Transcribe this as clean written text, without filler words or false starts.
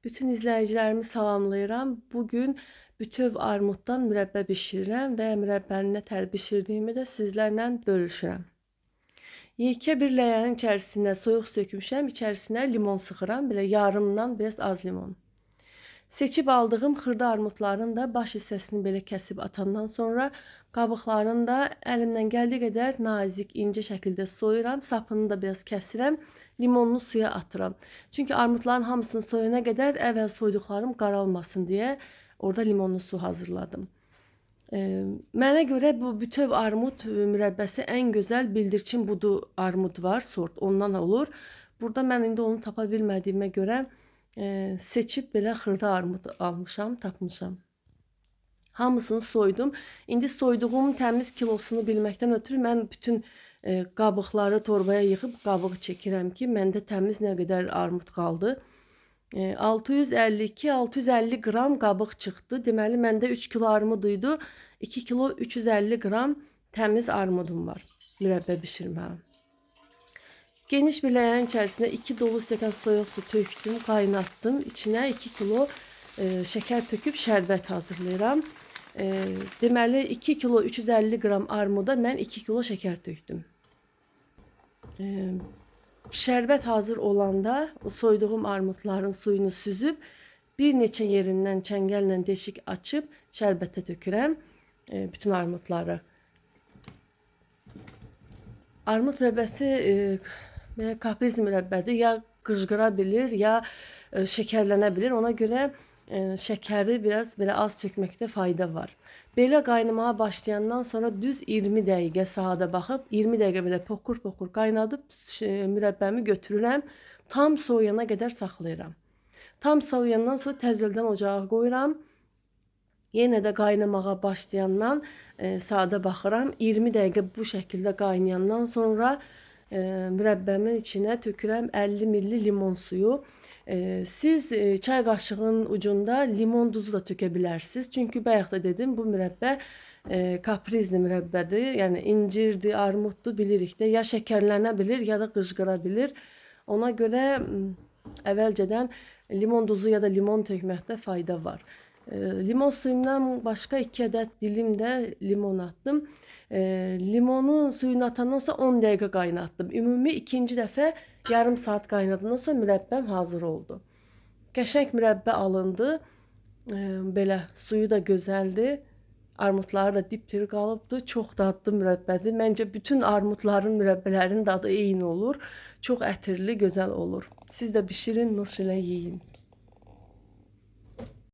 Bütün izləyicilərimi salamlayıram. Bugün bütöv armuddan mürəbbə bişirirəm və mürəbbəni nətər bişirdiyimi də sizlərlə bölüşürəm. Yekə bir ləyənin içərisinə soyuq sökmüşəm, içərisinə limon sıxıram, belə yarımdan biraz az limon. Seçib aldığım xırda armudların da baş hissəsini belə kəsib atandan sonra qabıqlarını da əlimdən gəldiyi qədər nazik, incə şəkildə soyuram, sapını da biraz kəsirəm, limonlu suya atıram. Çünki armudların hamısını soyana qədər əvvəl soyduqlarım qaralmasın deyə orada limonlu su hazırladım. Mənə görə bu bütöv armud mürəbbəsi ən gözəl bildirçin budu armud var, sort ondan olur. Burada mən indi onu tapa bilmədiyimə görə seçip belə xırda armud almışam, tapmışam. Hamısını soydum. İndi soyduğum təmiz kilosunu bilməkdən ötürü mən bütün qabıqları torbaya yığıb qabığı çəkirəm ki, məndə təmiz nə qədər armud qaldı. 652-650 qram qabıq çıxdı. Deməli, məndə 3 kilo armud idi. 2 kilo 350 qram təmiz armudum var mürəbbə bişirməyə. Geniş bir leğenin içerisine 2 dolu stəkan soyuq su tökdüm, qaynattım. İçine 2 kilo şeker töküb şərbət hazırlayıram. Deməli 2 kilo 350 qram armuda mən 2 kilo şeker tökdüm. Şərbət hazır olanda o soyduğum armudların suyunu süzüb bir neçə yerindən çəngəllə deşik açıb şərbətə tökürəm bütün armudları. Armud mürəbbəsi kaprizli mürəbbədir. Ya qıжqıra bilir, ya şəkərlənə bilir. Ona görə şəkəri biraz belə az çəkməkdə fayda var. Belə qaynamaya başlayandan sonra düz 20 dəqiqə saata baxıb 20 dəqiqə belə pokur-pokur qaynadıb mürəbbəmi götürürəm. Tam soğuyana qədər saxlayıram. Tam soğuyandan sonra təzədən ocağa qoyuram. Yenə də qaynamağa başlayandan saata baxıram. 20 dəqiqə bu şəkildə qaynayandan sonra mürəbbəmin içine tökürəm 50 milli limon suyu. Siz çay qaşığının ucunda limon duzu da tökə bilərsiniz. Çünki bayaq da dedim, bu mürəbbə kaprizli mürəbbədir. Yəni incirdir, armuddur, bilirik də. Ya şəkərlənə bilir, ya da qıжqıra bilir. Ona görə əvvəlcədən limon duzu ya da limon tökməkdə fayda var. Limon suyundan başka 2 adet dilim de limon attım. Limonun suyunu atandan sonra 10 dəqiqə qaynattım. Ümumi ikinci dəfə yarım saat qaynadığından sonra mürəbbəm hazır oldu. Qəşəng mürəbbə alındı. Belə suyu da gözəldir. Armudları da dipdiri qalıbdı. Çox dadlı mürəbbədir. Məncə bütün armudların, mürəbbələrinin dadı eyni olur. Çox ətirli, gözəl olur. Siz də bişirin, nuş ilə yeyin.